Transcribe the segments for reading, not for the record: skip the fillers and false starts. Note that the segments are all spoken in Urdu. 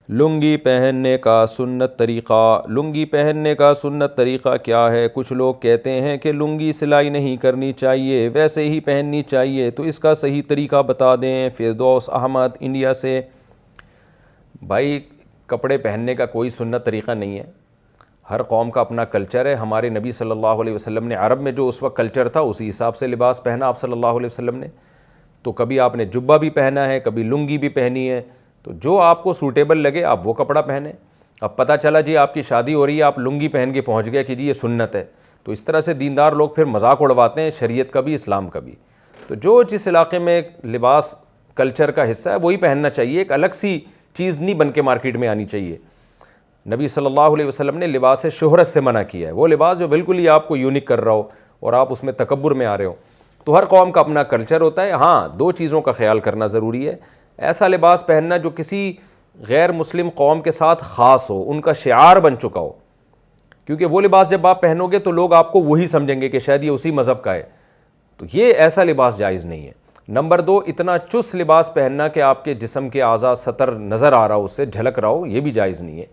لنگی پہننے کا سنت طریقہ، لنگی پہننے کا سنت طریقہ کیا ہے؟ کچھ لوگ کہتے ہیں کہ لنگی سلائی نہیں کرنی چاہیے، ویسے ہی پہننی چاہیے، تو اس کا صحیح طریقہ بتا دیں۔ فردوس احمد انڈیا سے۔ بھائی کپڑے پہننے کا کوئی سنت طریقہ نہیں ہے، ہر قوم کا اپنا کلچر ہے۔ ہمارے نبی صلی اللہ علیہ وسلم نے عرب میں جو اس وقت کلچر تھا اسی حساب سے لباس پہنا آپ صلی اللہ علیہ وسلم نے۔ تو کبھی آپ نے جبہ بھی پہنا ہے، کبھی لنگی بھی پہنی ہے، تو جو آپ کو سوٹیبل لگے آپ وہ کپڑا پہنیں۔ اب پتہ چلا جی آپ کی شادی ہو رہی ہے، آپ لنگی پہن کے پہنچ گئے کہ جی یہ سنت ہے، تو اس طرح سے دیندار لوگ پھر مذاق اڑواتے ہیں شریعت کا بھی اسلام کا بھی۔ تو جو جس علاقے میں لباس کلچر کا حصہ ہے وہی پہننا چاہیے، ایک الگ سی چیز نہیں بن کے مارکیٹ میں آنی چاہیے۔ نبی صلی اللہ علیہ وسلم نے لباس شہرت سے منع کیا ہے، وہ لباس جو بالکل ہی آپ کو یونیک کر رہا ہو اور آپ اس میں تکبر میں آ رہے ہو۔ تو ہر قوم کا اپنا کلچر ہوتا ہے۔ ہاں دو چیزوں کا خیال کرنا ضروری ہے، ایسا لباس پہننا جو کسی غیر مسلم قوم کے ساتھ خاص ہو، ان کا شعار بن چکا ہو، کیونکہ وہ لباس جب آپ پہنو گے تو لوگ آپ کو وہی سمجھیں گے کہ شاید یہ اسی مذہب کا ہے، تو یہ ایسا لباس جائز نہیں ہے۔ نمبر دو، اتنا چست لباس پہننا کہ آپ کے جسم کے اعضاء سطر نظر آ رہا ہو، اس سے جھلک رہا ہو، یہ بھی جائز نہیں ہے۔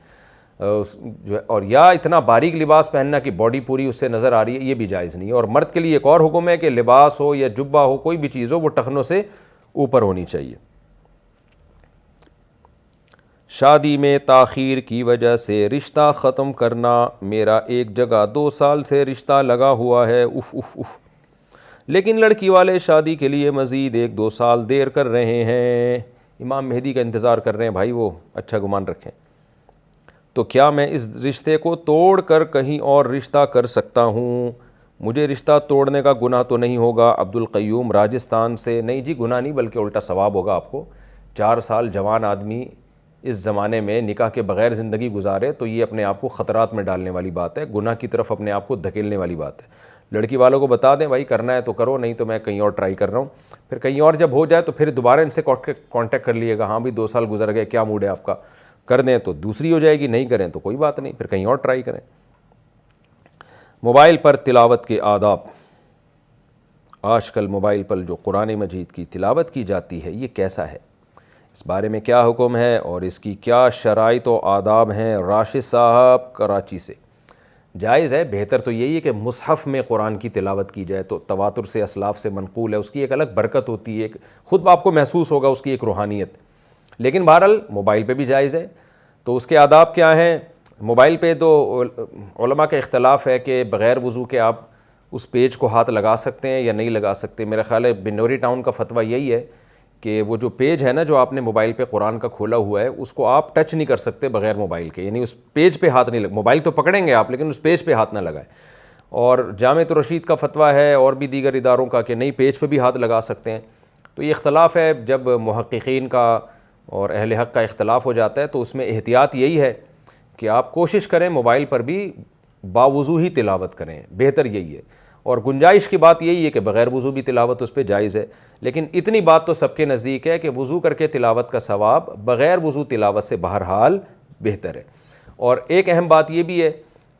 اور یا اتنا باریک لباس پہننا کہ باڈی پوری اس سے نظر آ رہی ہے، یہ بھی جائز نہیں ہے۔ اور مرد کے لیے ایک اور حکم ہے کہ لباس ہو یا جبہ ہو، کوئی بھی چیز ہو، وہ ٹخنوں سے اوپر ہونی چاہیے۔ شادی میں تاخیر کی وجہ سے رشتہ ختم کرنا، میرا ایک جگہ 2 سال سے رشتہ لگا ہوا ہے، اف اف اف، لیکن لڑکی والے شادی کے لیے مزید 1-2 سال دیر کر رہے ہیں، امام مہدی کا انتظار کر رہے ہیں۔ بھائی وہ اچھا گمان رکھیں، تو کیا میں اس رشتے کو توڑ کر کہیں اور رشتہ کر سکتا ہوں؟ مجھے رشتہ توڑنے کا گناہ تو نہیں ہوگا؟ عبد القیوم راجستھان سے۔ نہیں جی گناہ نہیں، بلکہ الٹا ثواب ہوگا آپ کو۔ 4 سال جوان آدمی اس زمانے میں نکاح کے بغیر زندگی گزارے تو یہ اپنے آپ کو خطرات میں ڈالنے والی بات ہے، گناہ کی طرف اپنے آپ کو دھکیلنے والی بات ہے۔ لڑکی والوں کو بتا دیں بھائی کرنا ہے تو کرو، نہیں تو میں کہیں اور ٹرائی کر رہا ہوں۔ پھر کہیں اور جب ہو جائے تو پھر دوبارہ ان سے کانٹیکٹ کر لیے گا، ہاں بھی 2 سال گزر گئے، کیا موڈ ہے آپ کا؟ کر دیں تو دوسری ہو جائے گی، نہیں کریں تو کوئی بات نہیں، پھر کہیں اور ٹرائی کریں۔ موبائل پر تلاوت کے آداب۔ آج کل موبائل پر جو قرآن مجید کی تلاوت کی جاتی ہے یہ کیسا ہے؟ اس بارے میں کیا حکم ہے اور اس کی کیا شرائط و آداب ہیں؟ راشد صاحب کراچی سے۔ جائز ہے، بہتر تو یہی ہے کہ مصحف میں قرآن کی تلاوت کی جائے، تو تواتر سے اسلاف سے منقول ہے، اس کی ایک الگ برکت ہوتی ہے، خود آپ کو محسوس ہوگا اس کی ایک روحانیت۔ لیکن بہرحال موبائل پہ بھی جائز ہے۔ تو اس کے آداب کیا ہیں؟ موبائل پہ تو علماء کا اختلاف ہے کہ بغیر وضو کے آپ اس پیج کو ہاتھ لگا سکتے ہیں یا نہیں لگا سکتے۔ میرا خیال ہے بنوری ٹاؤن کا فتویٰ یہی ہے کہ وہ جو پیج ہے نا جو آپ نے موبائل پہ قرآن کا کھولا ہوا ہے اس کو آپ ٹچ نہیں کر سکتے بغیر موبائل کے، یعنی اس پیج پہ ہاتھ نہیں موبائل تو پکڑیں گے آپ لیکن اس پیج پہ ہاتھ نہ لگائیں۔ اور جامعۃ الرشید کا فتویٰ ہے اور بھی دیگر اداروں کا کہ نہیں پیج پہ بھی ہاتھ لگا سکتے ہیں۔ تو یہ اختلاف ہے، جب محققین کا اور اہل حق کا اختلاف ہو جاتا ہے تو اس میں احتیاط یہی ہے کہ آپ کوشش کریں موبائل پر بھی باوضو ہی تلاوت کریں، بہتر یہی ہے۔ اور گنجائش کی بات یہی ہے کہ بغیر وضو بھی تلاوت اس پہ جائز ہے، لیکن اتنی بات تو سب کے نزدیک ہے کہ وضو کر کے تلاوت کا ثواب بغیر وضو تلاوت سے بہرحال بہتر ہے۔ اور ایک اہم بات یہ بھی ہے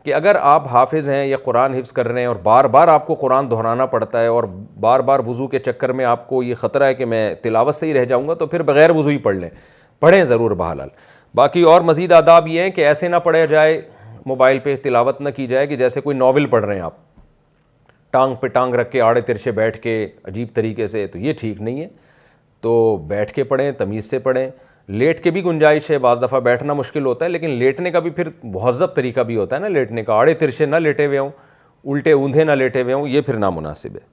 کہ اگر آپ حافظ ہیں یا قرآن حفظ کر رہے ہیں اور بار بار آپ کو قرآن دہرانا پڑتا ہے اور بار بار وضو کے چکر میں آپ کو یہ خطرہ ہے کہ میں تلاوت سے ہی رہ جاؤں گا، تو پھر بغیر وضو ہی پڑھ لیں، پڑھیں ضرور بہرحال۔ باقی اور مزید آداب یہ ہیں کہ ایسے نہ پڑھا جائے، موبائل پہ تلاوت نہ کی جائے کہ جیسے کوئی ناول پڑھ رہے ہیں آپ، ٹانگ پہ ٹانگ رکھ کے آڑے ترچھے بیٹھ کے عجیب طریقے سے، تو یہ ٹھیک نہیں ہے۔ تو بیٹھ کے پڑھیں، تمیز سے پڑھیں۔ لیٹ کے بھی گنجائش ہے، بعض دفعہ بیٹھنا مشکل ہوتا ہے لیکن لیٹنے کا بھی پھر مہذب طریقہ بھی ہوتا ہے نا لیٹنے کا، آڑے ترچھے نہ لیٹے ہوئے ہوں، الٹے اوندھے نہ لیٹے ہوئے ہوں، یہ پھر نامناسب ہے۔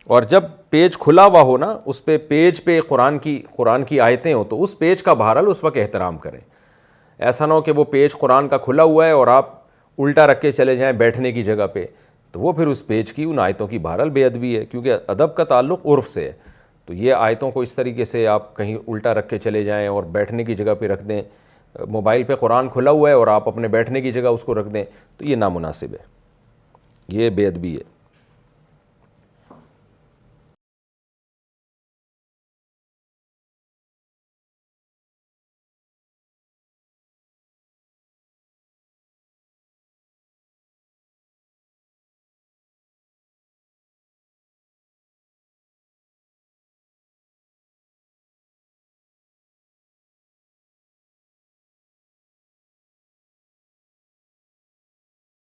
اور جب پیج کھلا ہوا ہو نا، اس پہ پیج پہ قرآن کی آیتیں ہوں تو اس پیج کا بہرحال اس وقت احترام کریں۔ ایسا نہ ہو کہ وہ پیج قرآن کا کھلا ہوا ہے اور آپ الٹا رکھ کے چلے جائیں بیٹھنے کی جگہ پہ، تو وہ پھر اس پیج کی ان آیتوں کی بہرحال بے ادبی ہے، کیونکہ ادب کا تعلق عرف سے ہے۔ تو یہ آیتوں کو اس طریقے سے آپ کہیں الٹا رکھ کے چلے جائیں اور بیٹھنے کی جگہ پہ رکھ دیں، موبائل پہ قرآن کھلا ہوا ہے اور آپ اپنے بیٹھنے کی جگہ اس کو رکھ دیں، تو یہ نامناسب ہے، یہ بے ادبی ہے۔